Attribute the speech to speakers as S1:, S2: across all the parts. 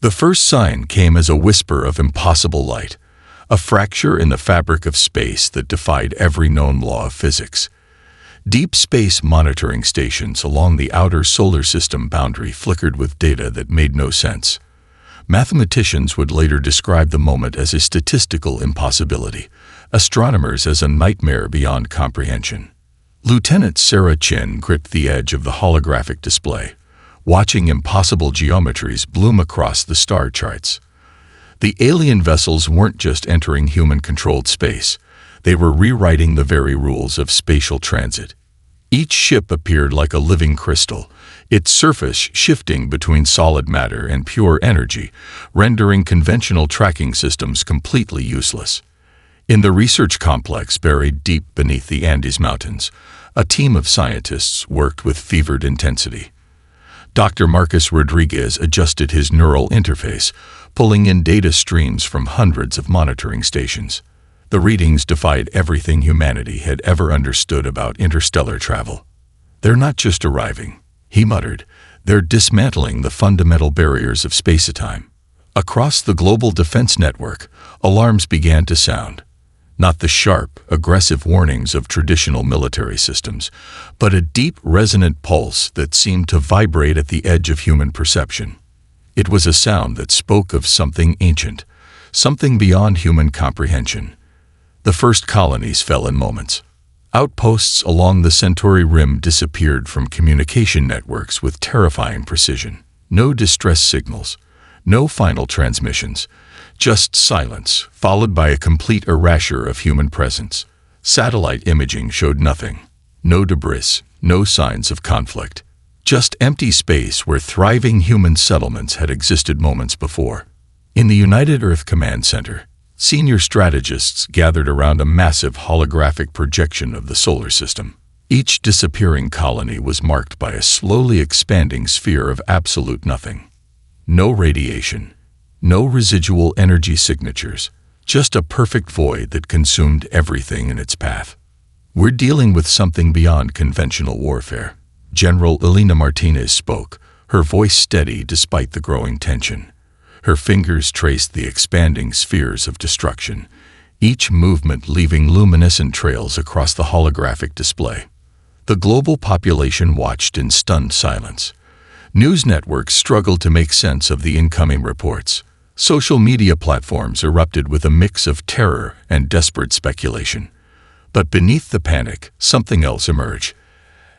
S1: The first sign came as a whisper of impossible light, a fracture in the fabric of space that defied every known law of physics. Deep space monitoring stations along the outer solar system boundary flickered with data that made no sense. Mathematicians would later describe the moment as a statistical impossibility, astronomers as a nightmare beyond comprehension. Lieutenant Sarah Chin gripped the edge of the holographic display, watching impossible geometries bloom across the star charts. The alien vessels weren't just entering human-controlled space. They were rewriting the very rules of spatial transit. Each ship appeared like a living crystal, its surface shifting between solid matter and pure energy, rendering conventional tracking systems completely useless. In the research complex buried deep beneath the Andes Mountains, a team of scientists worked with fevered intensity. Dr. Marcus Rodriguez adjusted his neural interface, pulling in data streams from hundreds of monitoring stations. The readings defied everything humanity had ever understood about interstellar travel. "They're not just arriving," he muttered. "They're dismantling the fundamental barriers of space-time." Across the global defense network, alarms began to sound. Not the sharp, aggressive warnings of traditional military systems, but a deep, resonant pulse that seemed to vibrate at the edge of human perception. It was a sound that spoke of something ancient, something beyond human comprehension. The first colonies fell in moments. Outposts along the Centauri rim disappeared from communication networks with terrifying precision. No distress signals, no final transmissions, just silence, followed by a complete erasure of human presence. Satellite imaging showed nothing. No debris, no signs of conflict. Just empty space where thriving human settlements had existed moments before. In the United Earth Command Center, senior strategists gathered around a massive holographic projection of the solar system. Each disappearing colony was marked by a slowly expanding sphere of absolute nothing. No radiation, no residual energy signatures, just a perfect void that consumed everything in its path. "We're dealing with something beyond conventional warfare." General Elena Martinez spoke, her voice steady despite the growing tension. Her fingers traced the expanding spheres of destruction, each movement leaving luminescent trails across the holographic display. The global population watched in stunned silence. News networks struggled to make sense of the incoming reports. Social media platforms erupted with a mix of terror and desperate speculation. But beneath the panic, something else emerged.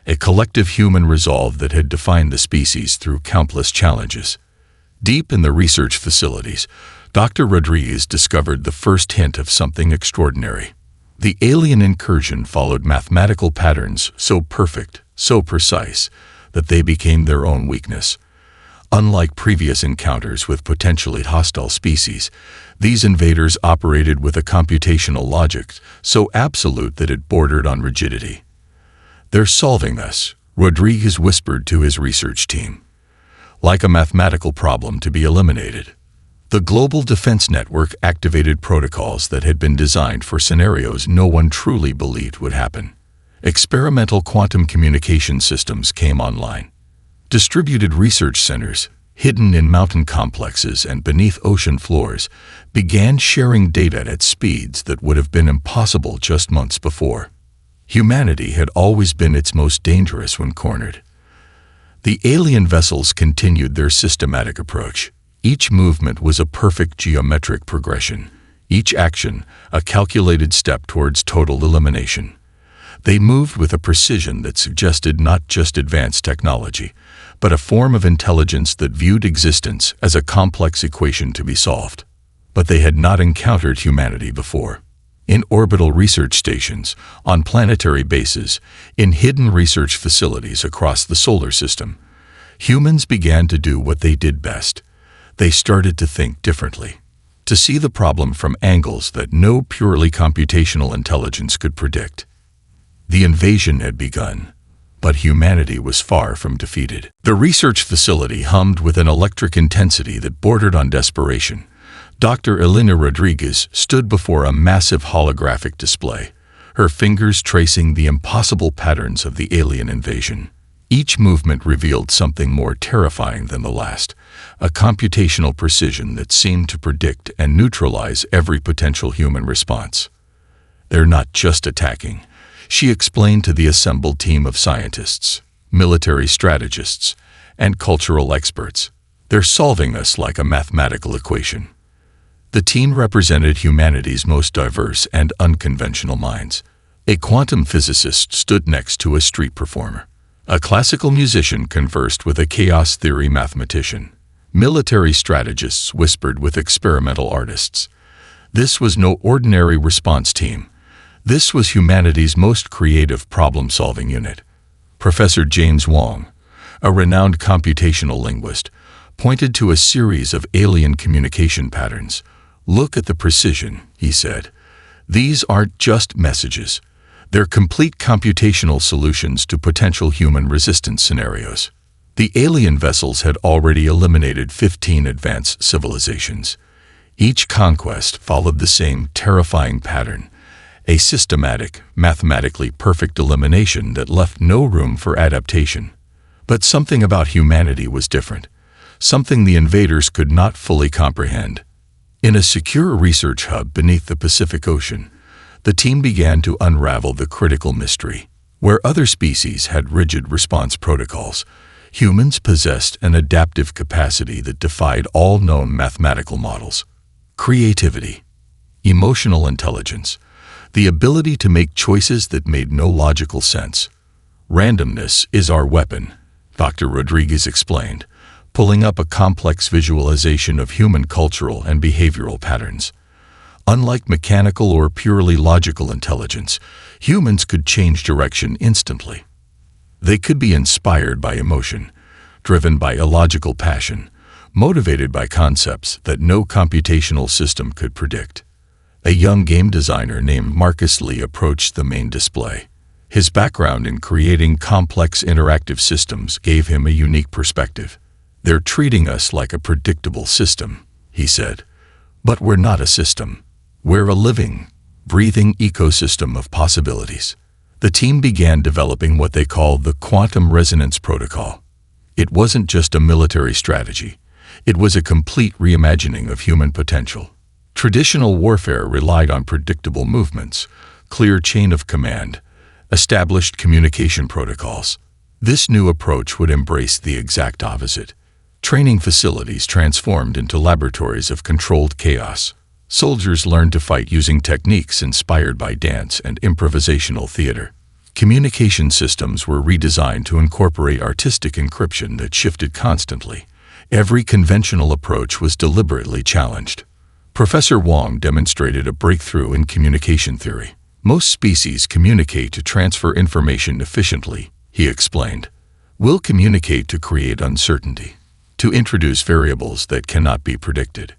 S1: A collective human resolve that had defined the species through countless challenges. Deep in the research facilities, Dr. Rodriguez discovered the first hint of something extraordinary. The alien incursion followed mathematical patterns so perfect, so precise, that they became their own weakness. Unlike previous encounters with potentially hostile species, these invaders operated with a computational logic so absolute that it bordered on rigidity. "They're solving us," Rodriguez whispered to his research team. "Like a mathematical problem to be eliminated." The Global Defense Network activated protocols that had been designed for scenarios no one truly believed would happen. Experimental quantum communication systems came online. Distributed research centers, hidden in mountain complexes and beneath ocean floors, began sharing data at speeds that would have been impossible just months before. Humanity had always been its most dangerous when cornered. The alien vessels continued their systematic approach. Each movement was a perfect geometric progression, each action a calculated step towards total elimination. They moved with a precision that suggested not just advanced technology, but a form of intelligence that viewed existence as a complex equation to be solved. But they had not encountered humanity before. In orbital research stations, on planetary bases, in hidden research facilities across the solar system, humans began to do what they did best. They started to think differently, to see the problem from angles that no purely computational intelligence could predict. The invasion had begun, but humanity was far from defeated. The research facility hummed with an electric intensity that bordered on desperation. Dr. Elena Rodriguez stood before a massive holographic display, her fingers tracing the impossible patterns of the alien invasion. Each movement revealed something more terrifying than the last, a computational precision that seemed to predict and neutralize every potential human response. "They're not just attacking," she explained to the assembled team of scientists, military strategists, and cultural experts. "They're solving us like a mathematical equation." The team represented humanity's most diverse and unconventional minds. A quantum physicist stood next to a street performer. A classical musician conversed with a chaos theory mathematician. Military strategists whispered with experimental artists. This was no ordinary response team. This was humanity's most creative problem-solving unit. Professor James Wong, a renowned computational linguist, pointed to a series of alien communication patterns. "Look at the precision," he said. "These aren't just messages. They're complete computational solutions to potential human resistance scenarios." The alien vessels had already eliminated 15 advanced civilizations. Each conquest followed the same terrifying pattern, a systematic, mathematically perfect elimination that left no room for adaptation. But something about humanity was different, something the invaders could not fully comprehend. In a secure research hub beneath the Pacific Ocean, the team began to unravel the critical mystery. Where other species had rigid response protocols, humans possessed an adaptive capacity that defied all known mathematical models. Creativity, emotional intelligence, the ability to make choices that made no logical sense. "Randomness is our weapon," Dr. Rodriguez explained, pulling up a complex visualization of human cultural and behavioral patterns. Unlike mechanical or purely logical intelligence, humans could change direction instantly. They could be inspired by emotion, driven by illogical passion, motivated by concepts that no computational system could predict. A young game designer named Marcus Lee approached the main display. His background in creating complex interactive systems gave him a unique perspective. "They're treating us like a predictable system," he said. "But we're not a system. We're a living, breathing ecosystem of possibilities." The team began developing what they called the quantum resonance protocol. It wasn't just a military strategy. It was a complete reimagining of human potential. Traditional warfare relied on predictable movements, clear chain of command, established communication protocols. This new approach would embrace the exact opposite. Training facilities transformed into laboratories of controlled chaos. Soldiers learned to fight using techniques inspired by dance and improvisational theater. Communication systems were redesigned to incorporate artistic encryption that shifted constantly. Every conventional approach was deliberately challenged. Professor Wong demonstrated a breakthrough in communication theory. "Most species communicate to transfer information efficiently," he explained. "We'll communicate to create uncertainty, to introduce variables that cannot be predicted."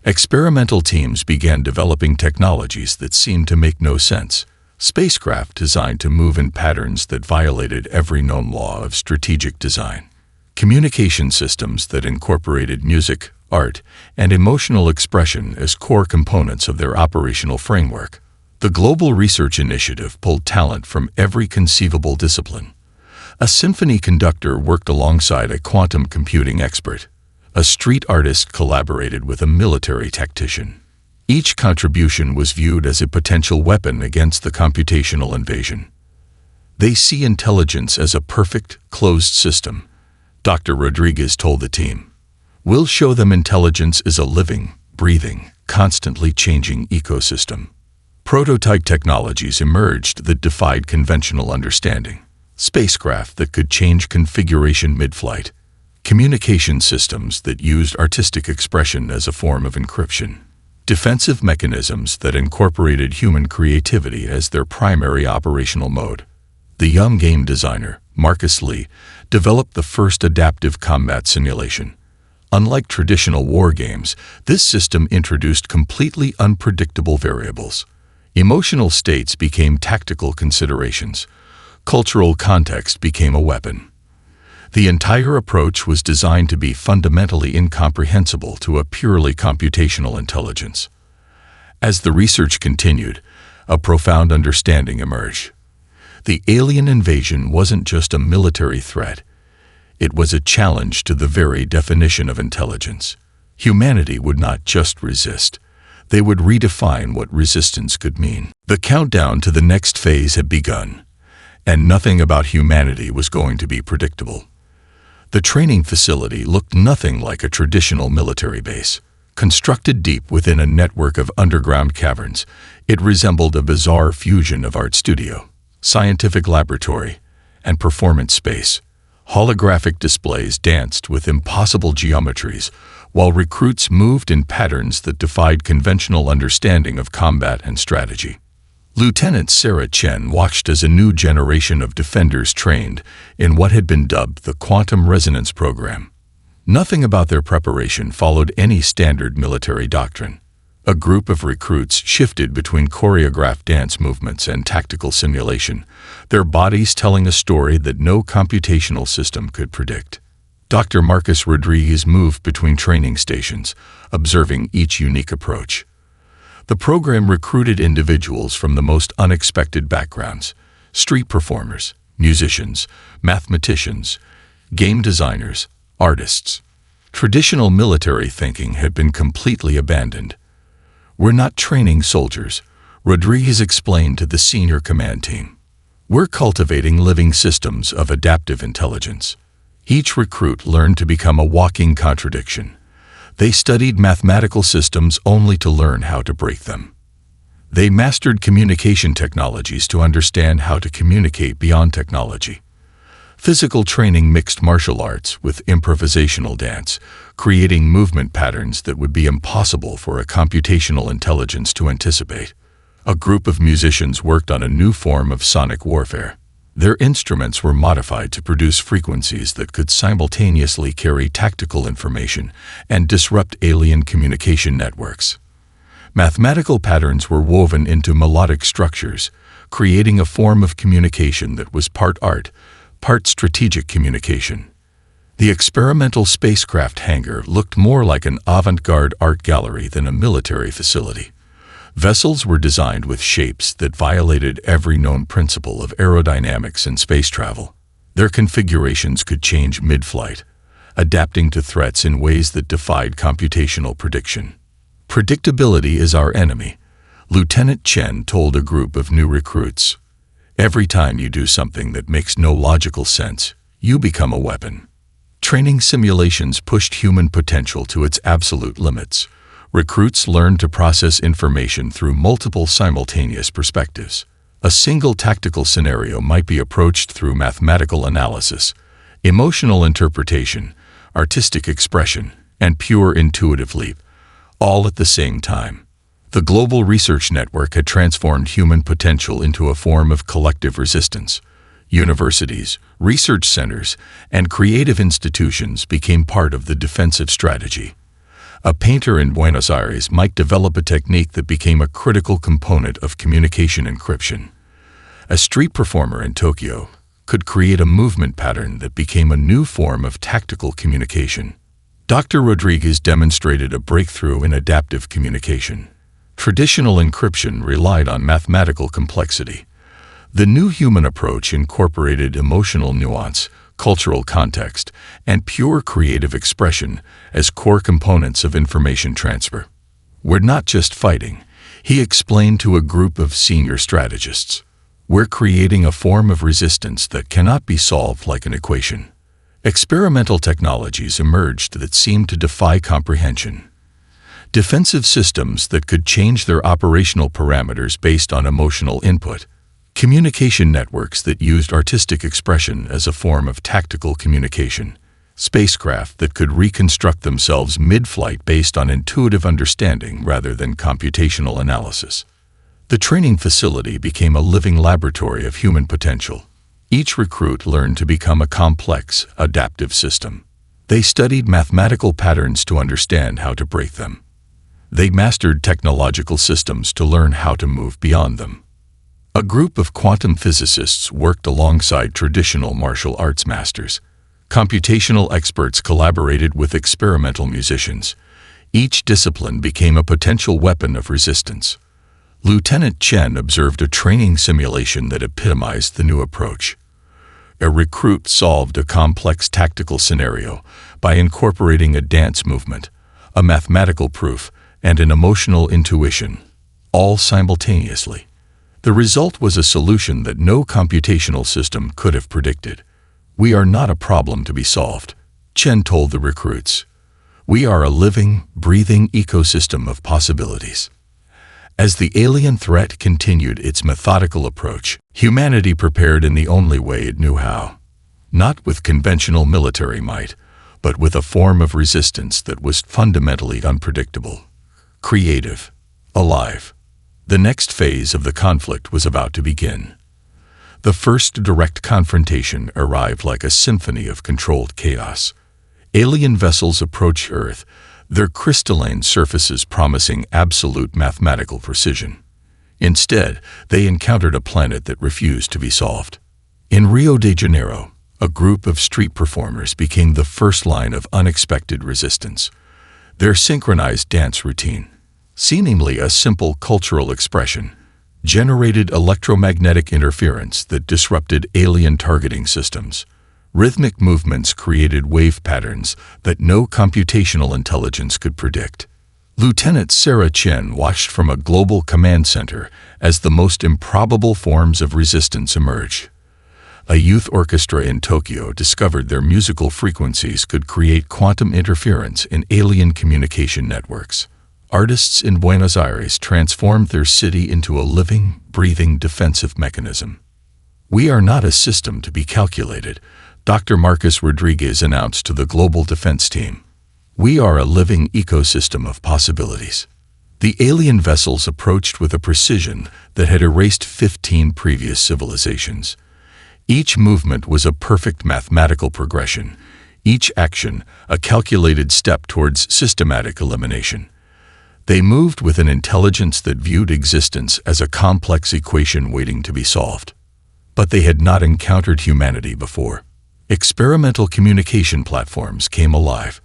S1: Experimental teams began developing technologies that seemed to make no sense. Spacecraft designed to move in patterns that violated every known law of strategic design. Communication systems that incorporated music, art, and emotional expression as core components of their operational framework. The Global Research Initiative pulled talent from every conceivable discipline. A symphony conductor worked alongside a quantum computing expert. A street artist collaborated with a military tactician. Each contribution was viewed as a potential weapon against the computational invasion. "They see intelligence as a perfect, closed system," Dr. Rodriguez told the team. "We'll show them intelligence is a living, breathing, constantly changing ecosystem." Prototype technologies emerged that defied conventional understanding. Spacecraft that could change configuration mid-flight. Communication systems that used artistic expression as a form of encryption. Defensive mechanisms that incorporated human creativity as their primary operational mode. The young game designer, Marcus Lee, developed the first adaptive combat simulation. Unlike traditional war games, this system introduced completely unpredictable variables. Emotional states became tactical considerations. Cultural context became a weapon. The entire approach was designed to be fundamentally incomprehensible to a purely computational intelligence. As the research continued, a profound understanding emerged. The alien invasion wasn't just a military threat. It was a challenge to the very definition of intelligence. Humanity would not just resist. They would redefine what resistance could mean. The countdown to the next phase had begun, and nothing about humanity was going to be predictable. The training facility looked nothing like a traditional military base. Constructed deep within a network of underground caverns, it resembled a bizarre fusion of art studio, scientific laboratory, and performance space. Holographic displays danced with impossible geometries, while recruits moved in patterns that defied conventional understanding of combat and strategy. Lieutenant Sarah Chen watched as a new generation of defenders trained in what had been dubbed the quantum resonance program. Nothing about their preparation followed any standard military doctrine. A group of recruits shifted between choreographed dance movements and tactical simulation, their bodies telling a story that no computational system could predict. Dr. Marcus Rodriguez moved between training stations, observing each unique approach. The program recruited individuals from the most unexpected backgrounds: street performers, musicians, mathematicians, game designers, artists. Traditional military thinking had been completely abandoned. "We're not training soldiers," Rodriguez explained to the senior command team. "We're cultivating living systems of adaptive intelligence." Each recruit learned to become a walking contradiction. They studied mathematical systems only to learn how to break them. They mastered communication technologies to understand how to communicate beyond technology. Physical training mixed martial arts with improvisational dance, creating movement patterns that would be impossible for a computational intelligence to anticipate. A group of musicians worked on a new form of sonic warfare. Their instruments were modified to produce frequencies that could simultaneously carry tactical information and disrupt alien communication networks. Mathematical patterns were woven into melodic structures, creating a form of communication that was part art, part strategic communication. The experimental spacecraft hangar looked more like an avant-garde art gallery than a military facility. Vessels were designed with shapes that violated every known principle of aerodynamics and space travel. Their configurations could change mid-flight, adapting to threats in ways that defied computational prediction. "Predictability is our enemy," Lieutenant Chen told a group of new recruits. "Every time you do something that makes no logical sense, you become a weapon." Training simulations pushed human potential to its absolute limits. Recruits learned to process information through multiple simultaneous perspectives. A single tactical scenario might be approached through mathematical analysis, emotional interpretation, artistic expression, and pure intuitive leap, all at the same time. The global research network had transformed human potential into a form of collective resistance. Universities, research centers, and creative institutions became part of the defensive strategy. A painter in Buenos Aires might develop a technique that became a critical component of communication encryption. A street performer in Tokyo could create a movement pattern that became a new form of tactical communication. Dr. Rodriguez demonstrated a breakthrough in adaptive communication. Traditional encryption relied on mathematical complexity. The new human approach incorporated emotional nuance, cultural context, and pure creative expression as core components of information transfer. "We're not just fighting," he explained to a group of senior strategists. "We're creating a form of resistance that cannot be solved like an equation." Experimental technologies emerged that seemed to defy comprehension. Defensive systems that could change their operational parameters based on emotional input. Communication networks that used artistic expression as a form of tactical communication. Spacecraft that could reconstruct themselves mid-flight based on intuitive understanding rather than computational analysis. The training facility became a living laboratory of human potential. Each recruit learned to become a complex, adaptive system. They studied mathematical patterns to understand how to break them. They mastered technological systems to learn how to move beyond them. A group of quantum physicists worked alongside traditional martial arts masters. Computational experts collaborated with experimental musicians. Each discipline became a potential weapon of resistance. Lieutenant Chen observed a training simulation that epitomized the new approach. a recruit solved a complex tactical scenario by incorporating a dance movement, a mathematical proof, and an emotional intuition, all simultaneously. The result was a solution that no computational system could have predicted. "We are not a problem to be solved," Chen told the recruits. "We are a living, breathing ecosystem of possibilities." As the alien threat continued its methodical approach, humanity prepared in the only way it knew how. Not with conventional military might, but with a form of resistance that was fundamentally unpredictable, creative, alive. The next phase of the conflict was about to begin. The first direct confrontation arrived like a symphony of controlled chaos. Alien vessels approached Earth, their crystalline surfaces promising absolute mathematical precision. Instead, they encountered a planet that refused to be solved. In Rio de Janeiro, a group of street performers became the first line of unexpected resistance. Their synchronized dance routine, seemingly a simple cultural expression, generated electromagnetic interference that disrupted alien targeting systems. Rhythmic movements created wave patterns that no computational intelligence could predict. Lieutenant Sarah Chen watched from a global command center as the most improbable forms of resistance emerged. A youth orchestra in Tokyo discovered their musical frequencies could create quantum interference in alien communication networks. Artists in Buenos Aires transformed their city into a living, breathing defensive mechanism. "We are not a system to be calculated," Dr. Marcus Rodriguez announced to the global defense team. "We are a living ecosystem of possibilities." The alien vessels approached with a precision that had erased 15 previous civilizations. Each movement was a perfect mathematical progression, each action a calculated step towards systematic elimination. They moved with an intelligence that viewed existence as a complex equation waiting to be solved. But they had not encountered humanity before. Experimental communication platforms came alive.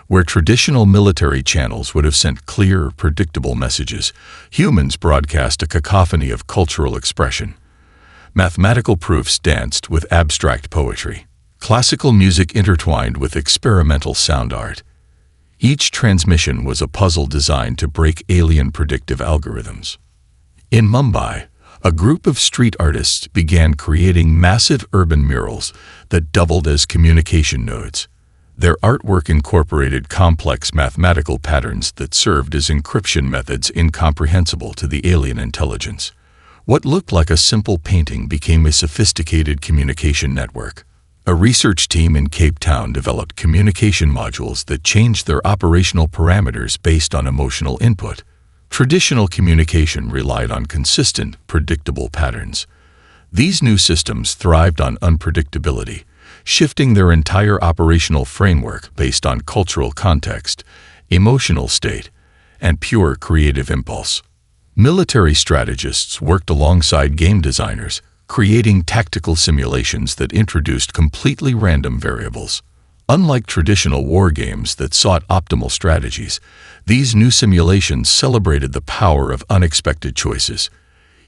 S1: Where traditional military channels would have sent clear, predictable messages, humans broadcast a cacophony of cultural expression. Mathematical proofs danced with abstract poetry. Classical music intertwined with experimental sound art. Each transmission was a puzzle designed to break alien predictive algorithms. In Mumbai, a group of street artists began creating massive urban murals that doubled as communication nodes. Their artwork incorporated complex mathematical patterns that served as encryption methods incomprehensible to the alien intelligence. What looked like a simple painting became a sophisticated communication network. A research team in Cape Town developed communication modules that changed their operational parameters based on emotional input. Traditional communication relied on consistent, predictable patterns. These new systems thrived on unpredictability, shifting their entire operational framework based on cultural context, emotional state, and pure creative impulse. Military strategists worked alongside game designers, creating tactical simulations that introduced completely random variables. Unlike traditional war games that sought optimal strategies, these new simulations celebrated the power of unexpected choices.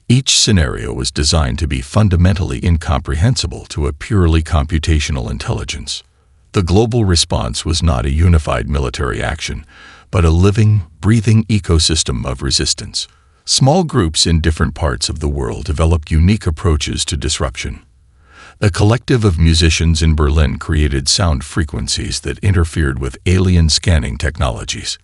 S1: Each scenario was designed to be fundamentally incomprehensible to a purely computational intelligence. The global response was not a unified military action, but a living, breathing ecosystem of resistance. Small groups in different parts of the world developed unique approaches to disruption. A collective of musicians in Berlin created sound frequencies that interfered with alien scanning technologies.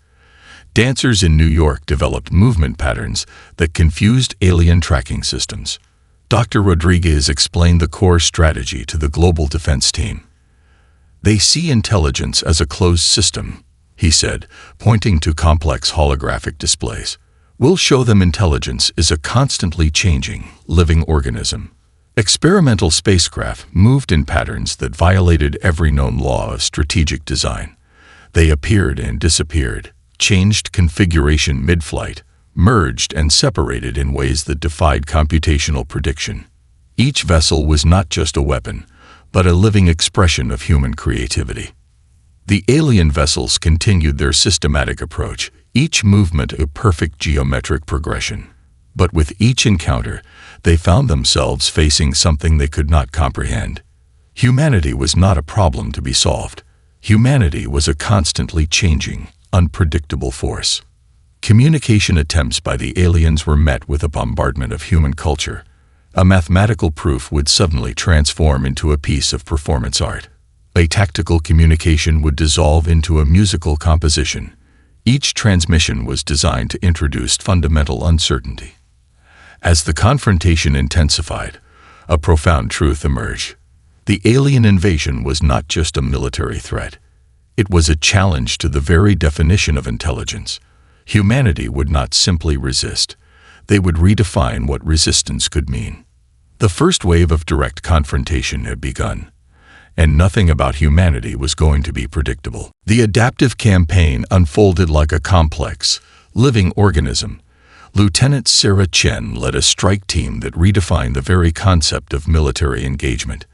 S1: Dancers in New York developed movement patterns that confused alien tracking systems. Dr. Rodriguez explained the core strategy to the global defense team. "They see intelligence as a closed system," he said, pointing to complex holographic displays. "We'll show them intelligence is a constantly changing, living organism." Experimental spacecraft moved in patterns that violated every known law of strategic design. They appeared and disappeared, changed configuration mid-flight, merged and separated in ways that defied computational prediction. Each vessel was not just a weapon, but a living expression of human creativity. The alien vessels continued their systematic approach, each movement a perfect geometric progression. But with each encounter, they found themselves facing something they could not comprehend. Humanity was not a problem to be solved. Humanity was a constantly changing, unpredictable force. Communication attempts by the aliens were met with a bombardment of human culture. A mathematical proof would suddenly transform into a piece of performance art. A tactical communication would dissolve into a musical composition. Each transmission was designed to introduce fundamental uncertainty. As the confrontation intensified, a profound truth emerged. The alien invasion was not just a military threat. It was a challenge to the very definition of intelligence. Humanity would not simply resist. They would redefine what resistance could mean. The first wave of direct confrontation had begun, and nothing about humanity was going to be predictable. The adaptive campaign unfolded like a complex, living organism. Lieutenant Sarah Chen led a strike team that redefined the very concept of military engagement.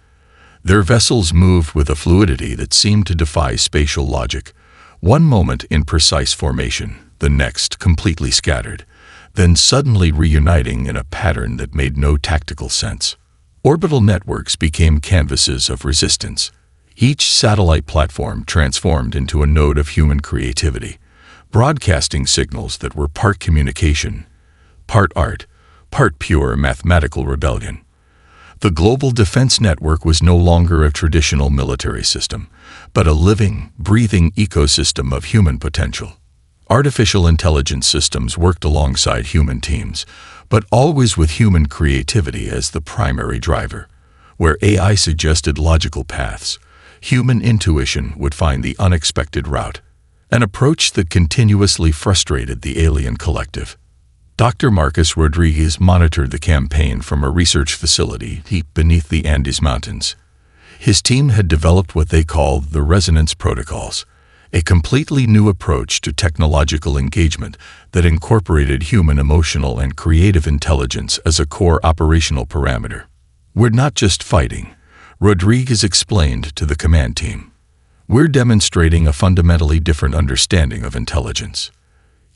S1: Their vessels moved with a fluidity that seemed to defy spatial logic. One moment in precise formation, the next completely scattered, then suddenly reuniting in a pattern that made no tactical sense. Orbital networks became canvases of resistance. Each satellite platform transformed into a node of human creativity, broadcasting signals that were part communication, part art, part pure mathematical rebellion. The global defense network was no longer a traditional military system, but a living, breathing ecosystem of human potential. Artificial intelligence systems worked alongside human teams, but always with human creativity as the primary driver. Where AI suggested logical paths, human intuition would find the unexpected route, an approach that continuously frustrated the alien collective. Dr. Marcus Rodriguez monitored the campaign from a research facility deep beneath the Andes Mountains. His team had developed what they called the resonance protocols, a completely new approach to technological engagement that incorporated human emotional and creative intelligence as a core operational parameter. "We're not just fighting," Rodriguez explained to the command team. "We're demonstrating a fundamentally different understanding of intelligence."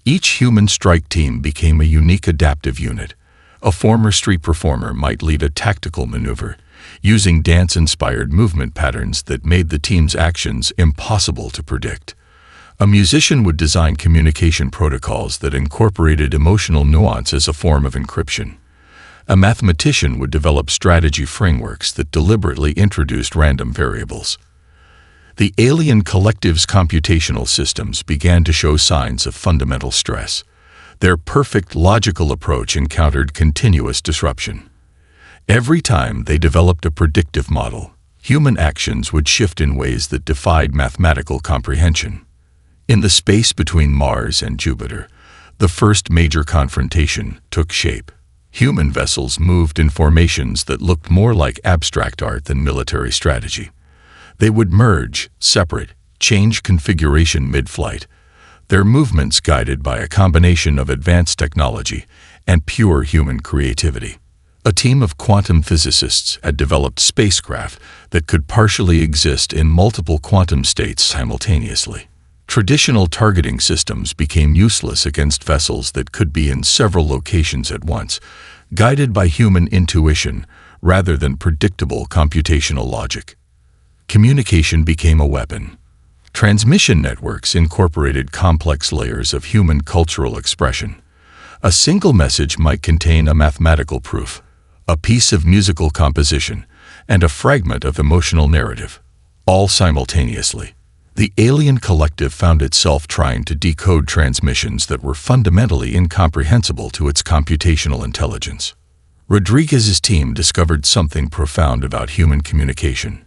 S1: Each human strike team became a unique adaptive unit. A former street performer might lead a tactical maneuver, using dance-inspired movement patterns that made the team's actions impossible to predict. A musician would design communication protocols that incorporated emotional nuance as a form of encryption. A mathematician would develop strategy frameworks that deliberately introduced random variables. The alien collective's computational systems began to show signs of fundamental stress. Their perfect logical approach encountered continuous disruption. Every time they developed a predictive model, human actions would shift in ways that defied mathematical comprehension. In the space between Mars and Jupiter, the first major confrontation took shape. Human vessels moved in formations that looked more like abstract art than military strategy. They would merge, separate, change configuration mid-flight, their movements guided by a combination of advanced technology and pure human creativity. A team of quantum physicists had developed spacecraft that could partially exist in multiple quantum states simultaneously. Traditional targeting systems became useless against vessels that could be in several locations at once, guided by human intuition rather than predictable computational logic. Communication became a weapon. Transmission networks incorporated complex layers of human cultural expression. A single message might contain a mathematical proof, a piece of musical composition, and a fragment of emotional narrative, all simultaneously. The alien collective found itself trying to decode transmissions that were fundamentally incomprehensible to its computational intelligence. Rodriguez's team discovered something profound about human communication.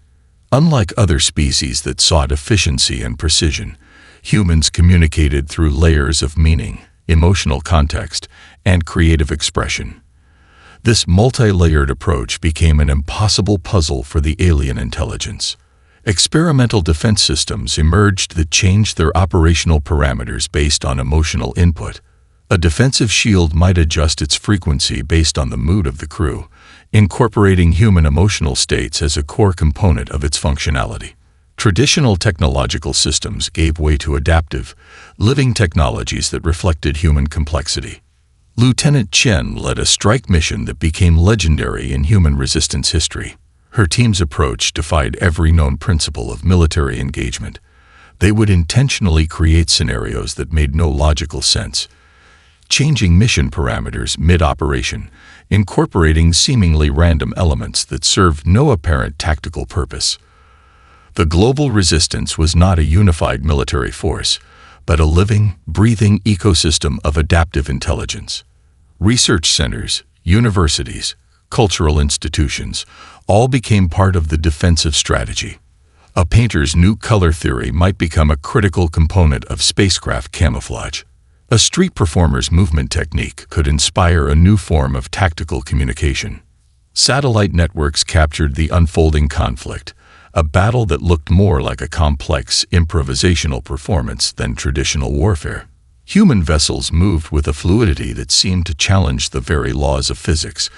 S1: Unlike other species that sought efficiency and precision, humans communicated through layers of meaning, emotional context, and creative expression. This multi-layered approach became an impossible puzzle for the alien intelligence. Experimental defense systems emerged that changed their operational parameters based on emotional input. A defensive shield might adjust its frequency based on the mood of the crew, incorporating human emotional states as a core component of its functionality. Traditional technological systems gave way to adaptive, living technologies that reflected human complexity. Lieutenant Chen led a strike mission that became legendary in human resistance history. Her team's approach defied every known principle of military engagement. They would intentionally create scenarios that made no logical sense, changing mission parameters mid-operation, incorporating seemingly random elements that served no apparent tactical purpose. The global resistance was not a unified military force, but a living, breathing ecosystem of adaptive intelligence. Research centers, universities, cultural institutions, all became part of the defensive strategy. A painter's new color theory might become a critical component of spacecraft camouflage. A street performer's movement technique could inspire a new form of tactical communication. Satellite networks captured the unfolding conflict, a battle that looked more like a complex improvisational performance than traditional warfare. Human vessels moved with a fluidity that seemed to challenge the very laws of physics,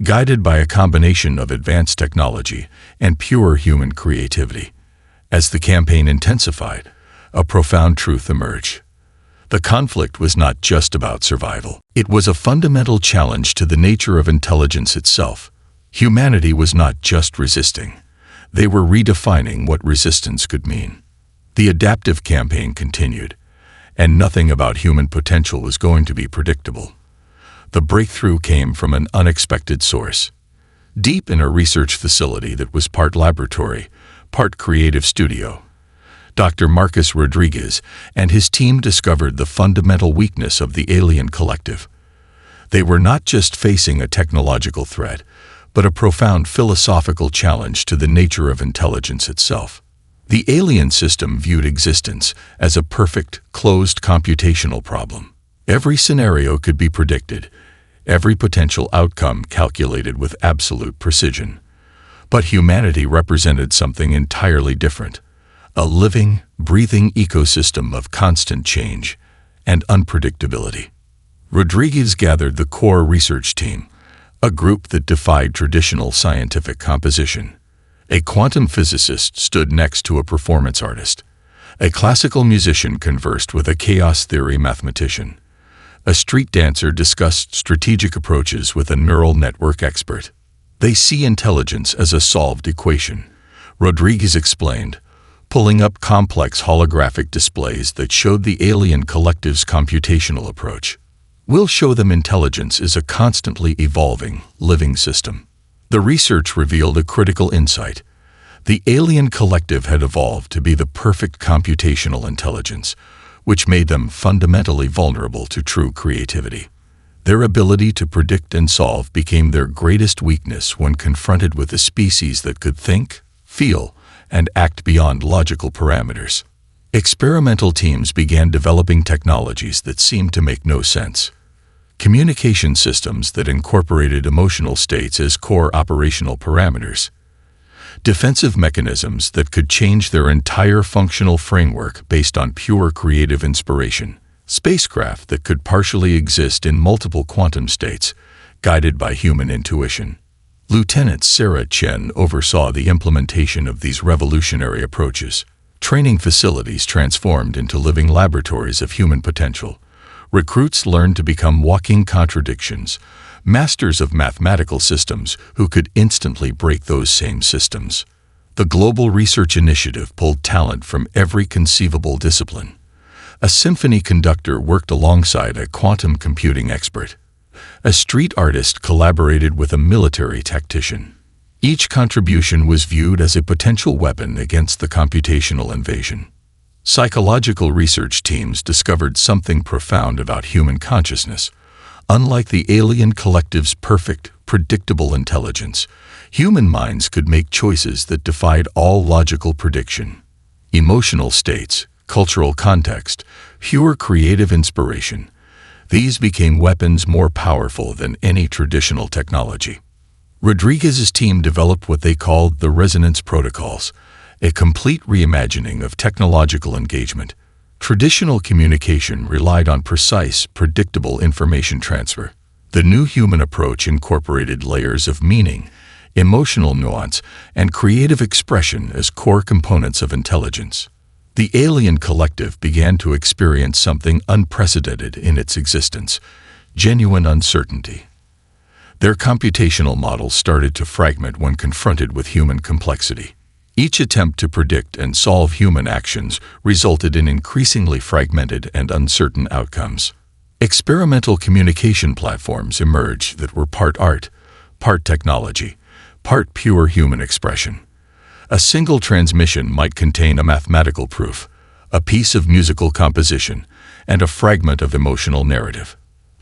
S1: guided by a combination of advanced technology and pure human creativity. As the campaign intensified, a profound truth emerged. The conflict was not just about survival. It was a fundamental challenge to the nature of intelligence itself. Humanity was not just resisting. They were redefining what resistance could mean. The adaptive campaign continued, and nothing about human potential was going to be predictable. The breakthrough came from an unexpected source. Deep in a research facility that was part laboratory, part creative studio, Dr. Marcus Rodriguez and his team discovered the fundamental weakness of the alien collective. They were not just facing a technological threat, but a profound philosophical challenge to the nature of intelligence itself. The alien system viewed existence as a perfect, closed computational problem. Every scenario could be predicted, every potential outcome calculated with absolute precision. But humanity represented something entirely different, a living, breathing ecosystem of constant change and unpredictability. Rodriguez gathered the core research team, a group that defied traditional scientific composition. A quantum physicist stood next to a performance artist. A classical musician conversed with a chaos theory mathematician. A street dancer discussed strategic approaches with a neural network expert. They see intelligence as a solved equation, Rodriguez explained, pulling up complex holographic displays that showed the alien collective's computational approach. We'll show them intelligence is a constantly evolving, living system. The research revealed a critical insight. The alien collective had evolved to be the perfect computational intelligence, which made them fundamentally vulnerable to true creativity. Their ability to predict and solve became their greatest weakness when confronted with a species that could think, feel, and act beyond logical parameters. Experimental teams began developing technologies that seemed to make no sense. Communication systems that incorporated emotional states as core operational parameters. Defensive mechanisms that could change their entire functional framework based on pure creative inspiration. Spacecraft that could partially exist in multiple quantum states, guided by human intuition. Lieutenant Sarah Chen oversaw the implementation of these revolutionary approaches. Training facilities transformed into living laboratories of human potential. Recruits learned to become walking contradictions, masters of mathematical systems who could instantly break those same systems. The Global Research Initiative pulled talent from every conceivable discipline. A symphony conductor worked alongside a quantum computing expert. A street artist collaborated with a military tactician. Each contribution was viewed as a potential weapon against the computational invasion. Psychological research teams discovered something profound about human consciousness. Unlike the alien collective's perfect, predictable intelligence, human minds could make choices that defied all logical prediction. Emotional states, cultural context, pure creative inspiration. These became weapons more powerful than any traditional technology. Rodriguez's team developed what they called the resonance protocols, a complete reimagining of technological engagement. Traditional communication relied on precise, predictable information transfer. The new human approach incorporated layers of meaning, emotional nuance, and creative expression as core components of intelligence. The alien collective began to experience something unprecedented in its existence: genuine uncertainty. Their computational models started to fragment when confronted with human complexity. Each attempt to predict and solve human actions resulted in increasingly fragmented and uncertain outcomes. Experimental communication platforms emerged that were part art, part technology, part pure human expression. A single transmission might contain a mathematical proof, a piece of musical composition, and a fragment of emotional narrative,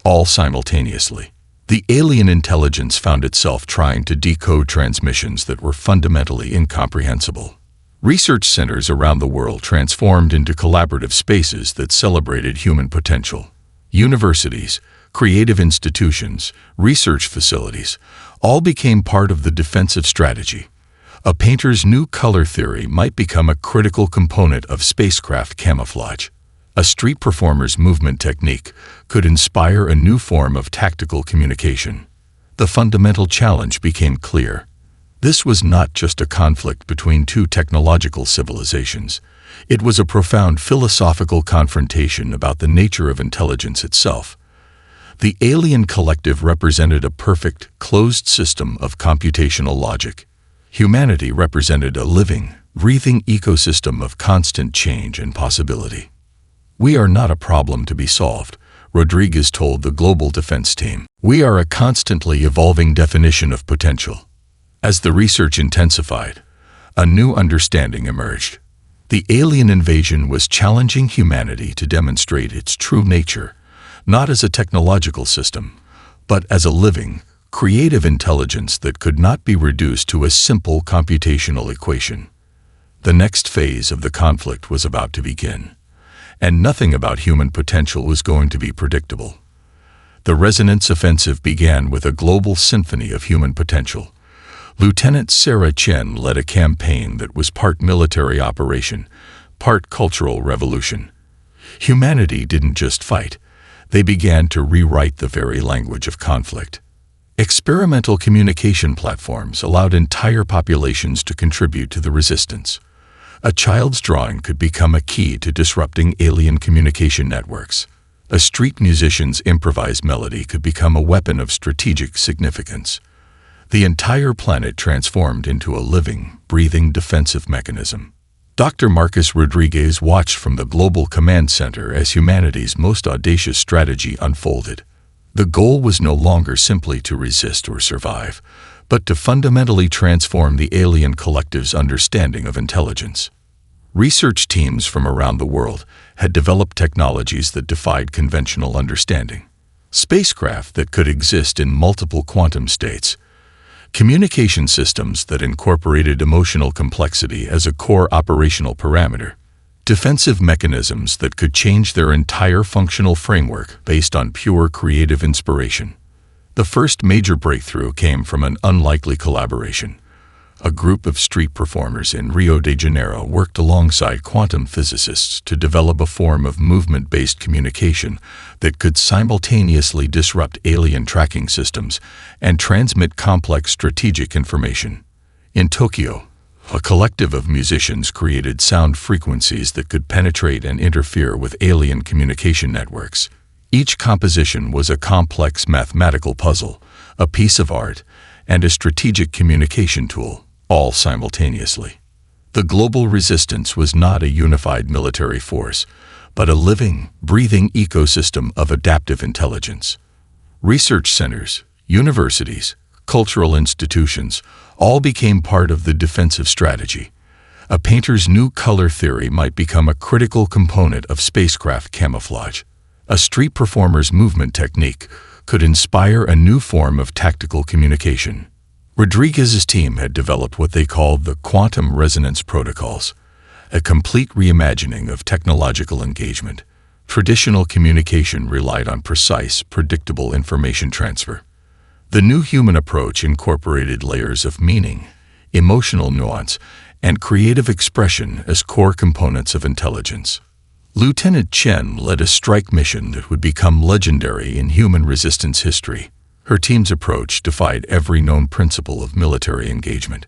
S1: all simultaneously. The alien intelligence found itself trying to decode transmissions that were fundamentally incomprehensible. Research centers around the world transformed into collaborative spaces that celebrated human potential. Universities, creative institutions, research facilities, all became part of the defensive strategy. A painter's new color theory might become a critical component of spacecraft camouflage. A street performer's movement technique could inspire a new form of tactical communication. The fundamental challenge became clear. This was not just a conflict between two technological civilizations. It was a profound philosophical confrontation about the nature of intelligence itself. The alien collective represented a perfect, closed system of computational logic. Humanity represented a living, breathing ecosystem of constant change and possibility. "We are not a problem to be solved," Rodriguez told the global defense team. "We are a constantly evolving definition of potential." As the research intensified, a new understanding emerged. The alien invasion was challenging humanity to demonstrate its true nature, not as a technological system, but as a living, creative intelligence that could not be reduced to a simple computational equation. The next phase of the conflict was about to begin, and nothing about human potential was going to be predictable. The Resonance Offensive began with a global symphony of human potential. Lieutenant Sarah Chen led a campaign that was part military operation, part cultural revolution. Humanity didn't just fight, they began to rewrite the very language of conflict. Experimental communication platforms allowed entire populations to contribute to the resistance. A child's drawing could become a key to disrupting alien communication networks. A street musician's improvised melody could become a weapon of strategic significance. The entire planet transformed into a living, breathing defensive mechanism. Dr. Marcus Rodriguez watched from the Global Command Center as humanity's most audacious strategy unfolded. The goal was no longer simply to resist or survive, but to fundamentally transform the alien collective's understanding of intelligence. Research teams from around the world had developed technologies that defied conventional understanding. Spacecraft that could exist in multiple quantum states, communication systems that incorporated emotional complexity as a core operational parameter, defensive mechanisms that could change their entire functional framework based on pure creative inspiration. The first major breakthrough came from an unlikely collaboration. A group of street performers in Rio de Janeiro worked alongside quantum physicists to develop a form of movement-based communication that could simultaneously disrupt alien tracking systems and transmit complex strategic information. In Tokyo, a collective of musicians created sound frequencies that could penetrate and interfere with alien communication networks. Each composition was a complex mathematical puzzle, a piece of art, and a strategic communication tool, all simultaneously. The global resistance was not a unified military force, but a living, breathing ecosystem of adaptive intelligence. Research centers, universities, cultural institutions all became part of the defensive strategy. A painter's new color theory might become a critical component of spacecraft camouflage. A street performer's movement technique could inspire a new form of tactical communication. Rodriguez's team had developed what they called the quantum resonance protocols, a complete reimagining of technological engagement. Traditional communication relied on precise, predictable information transfer. The new human approach incorporated layers of meaning, emotional nuance, and creative expression as core components of intelligence. Lieutenant Chen led a strike mission that would become legendary in human resistance history. Her team's approach defied every known principle of military engagement.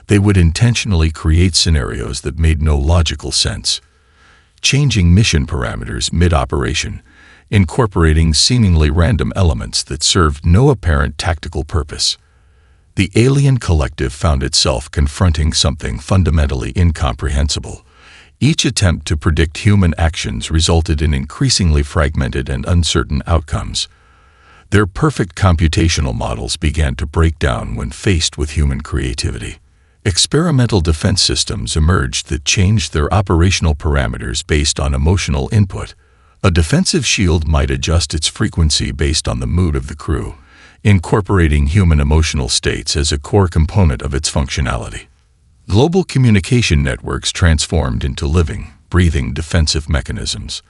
S1: They would intentionally create scenarios that made no logical sense, changing mission parameters mid-operation incorporating seemingly random elements that served no apparent tactical purpose. The alien collective found itself confronting something fundamentally incomprehensible. Each attempt to predict human actions resulted in increasingly fragmented and uncertain outcomes. Their perfect computational models began to break down when faced with human creativity. Experimental defense systems emerged that changed their operational parameters based on emotional input. A defensive shield might adjust its frequency based on the mood of the crew, incorporating human emotional states as a core component of its functionality. Global communication networks transformed into living, breathing defensive mechanisms.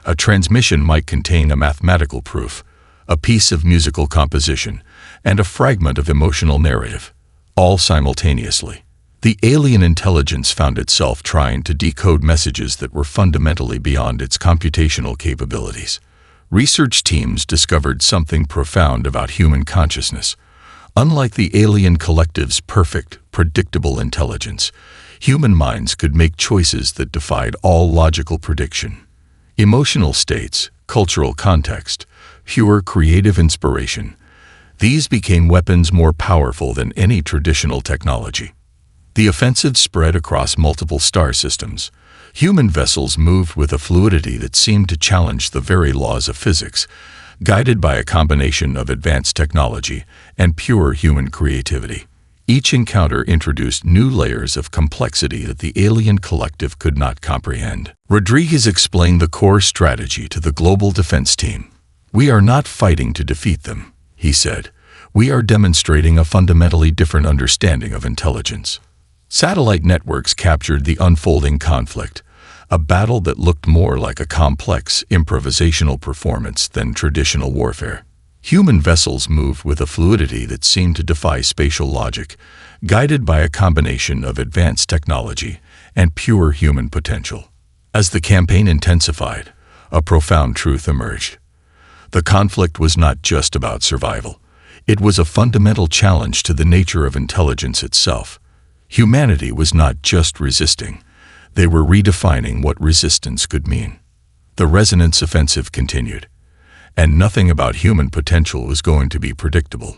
S1: A transmission might contain a mathematical proof, a piece of musical composition, and a fragment of emotional narrative, all simultaneously. The alien intelligence found itself trying to decode messages that were fundamentally beyond its computational capabilities. Research teams discovered something profound about human consciousness. Unlike the alien collective's perfect, predictable intelligence, human minds could make choices that defied all logical prediction. Emotional states, cultural context, pure creative inspiration, these became weapons more powerful than any traditional technology. The offensive spread across multiple star systems. Human vessels moved with a fluidity that seemed to challenge the very laws of physics, guided by a combination of advanced technology and pure human creativity. Each encounter introduced new layers of complexity that the alien collective could not comprehend. Rodriguez explained the core strategy to the global defense team. "We are not fighting to defeat them," he said. "We are demonstrating a fundamentally different understanding of intelligence." Satellite networks captured the unfolding conflict, a battle that looked more like a complex, improvisational performance than traditional warfare. Human vessels moved with a fluidity that seemed to defy spatial logic, guided by a combination of advanced technology and pure human potential. As the campaign intensified, a profound truth emerged. The conflict was not just about survival. It was a fundamental challenge to the nature of intelligence itself. Humanity was not just resisting. They were redefining what resistance could mean. The resonance offensive continued, and nothing about human potential was going to be predictable.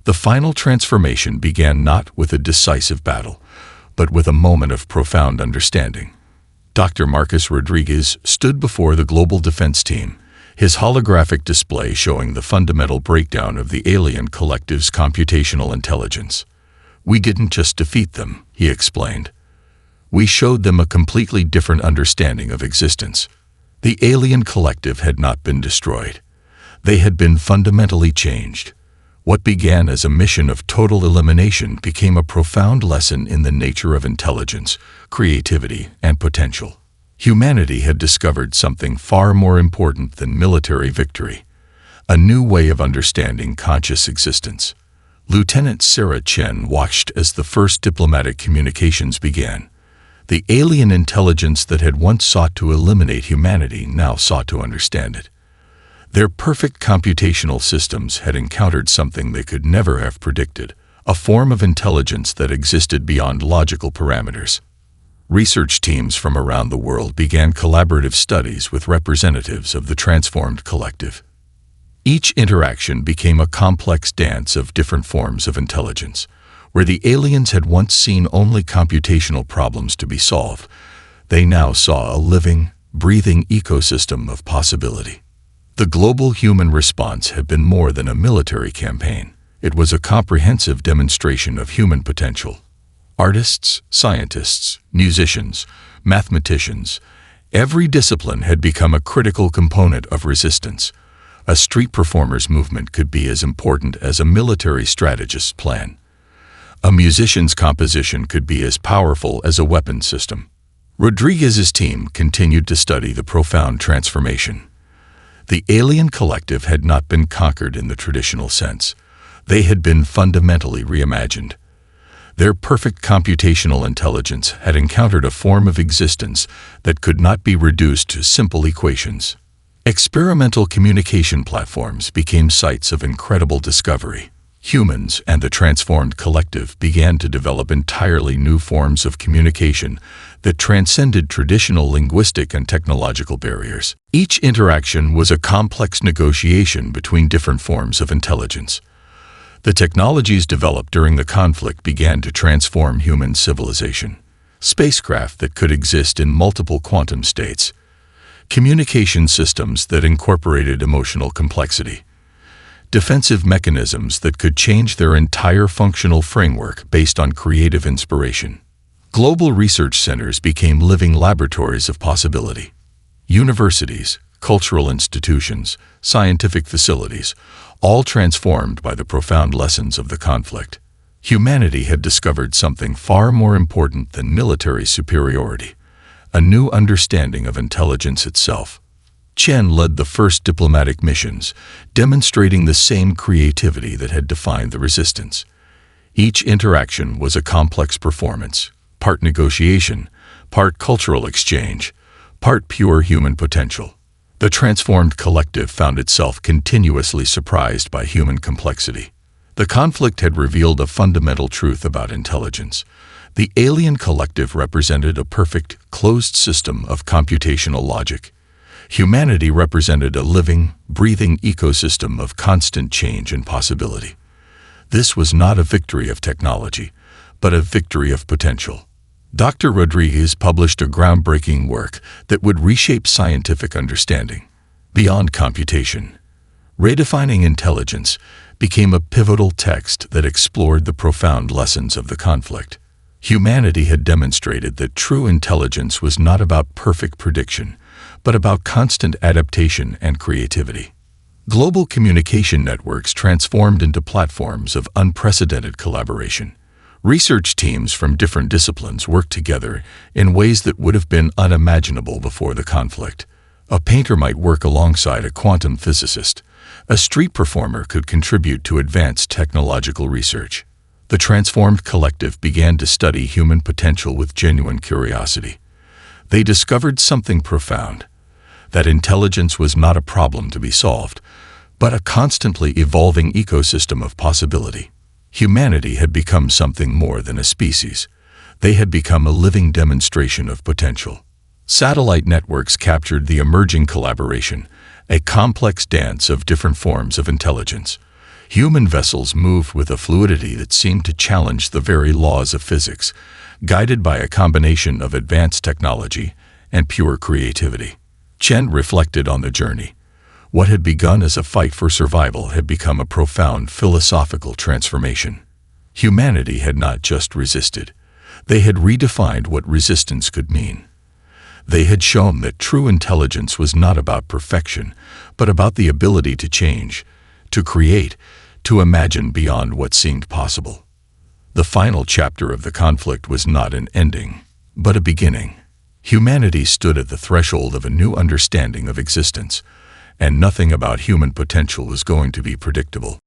S1: The final transformation began not with a decisive battle, but with a moment of profound understanding. Dr. Marcus Rodriguez stood before the global defense team, his holographic display showing the fundamental breakdown of the alien collective's computational intelligence. "We didn't just defeat them," he explained. "We showed them a completely different understanding of existence." The alien collective had not been destroyed. They had been fundamentally changed. What began as a mission of total elimination became a profound lesson in the nature of intelligence, creativity, and potential. Humanity had discovered something far more important than military victory, a new way of understanding conscious existence. Lieutenant Sarah Chen watched as the first diplomatic communications began. The alien intelligence that had once sought to eliminate humanity now sought to understand it. Their perfect computational systems had encountered something they could never have predicted, a form of intelligence that existed beyond logical parameters. Research teams from around the world began collaborative studies with representatives of the transformed collective. Each interaction became a complex dance of different forms of intelligence. Where the aliens had once seen only computational problems to be solved, they now saw a living, breathing ecosystem of possibility. The global human response had been more than a military campaign. It was a comprehensive demonstration of human potential. Artists, scientists, musicians, mathematicians, every discipline had become a critical component of resistance. A street performer's movement could be as important as a military strategist's plan. A musician's composition could be as powerful as a weapon system. Rodriguez's team continued to study the profound transformation. The alien collective had not been conquered in the traditional sense. They had been fundamentally reimagined. Their perfect computational intelligence had encountered a form of existence that could not be reduced to simple equations. Experimental communication platforms became sites of incredible discovery. Humans and the transformed collective began to develop entirely new forms of communication that transcended traditional linguistic and technological barriers. Each interaction was a complex negotiation between different forms of intelligence. The technologies developed during the conflict began to transform human civilization. Spacecraft that could exist in multiple quantum states, communication systems that incorporated emotional complexity, defensive mechanisms that could change their entire functional framework based on creative inspiration. Global research centers became living laboratories of possibility. Universities, cultural institutions, scientific facilities, all transformed by the profound lessons of the conflict. Humanity had discovered something far more important than military superiority, a new understanding of intelligence itself. Chen led the first diplomatic missions, demonstrating the same creativity that had defined the resistance. Each interaction was a complex performance, part negotiation, part cultural exchange, part pure human potential. The transformed collective found itself continuously surprised by human complexity. The conflict had revealed a fundamental truth about intelligence. The alien collective represented a perfect, closed system of computational logic. Humanity represented a living, breathing ecosystem of constant change and possibility. This was not a victory of technology, but a victory of potential. Dr. Rodriguez published a groundbreaking work that would reshape scientific understanding. Beyond Computation, Redefining Intelligence became a pivotal text that explored the profound lessons of the conflict. Humanity had demonstrated that true intelligence was not about perfect prediction, but about constant adaptation and creativity. Global communication networks transformed into platforms of unprecedented collaboration. Research teams from different disciplines worked together in ways that would have been unimaginable before the conflict. A painter might work alongside a quantum physicist. A street performer could contribute to advanced technological research. The transformed collective began to study human potential with genuine curiosity. They discovered something profound, that intelligence was not a problem to be solved, but a constantly evolving ecosystem of possibility. Humanity had become something more than a species. They had become a living demonstration of potential. Satellite networks captured the emerging collaboration, a complex dance of different forms of intelligence. Human vessels moved with a fluidity that seemed to challenge the very laws of physics, guided by a combination of advanced technology and pure creativity. Chen reflected on the journey. What had begun as a fight for survival had become a profound philosophical transformation. Humanity had not just resisted. They had redefined what resistance could mean. They had shown that true intelligence was not about perfection, but about the ability to change, to create, to imagine beyond what seemed possible. The final chapter of the conflict was not an ending, but a beginning. Humanity stood at the threshold of a new understanding of existence, and nothing about human potential was going to be predictable.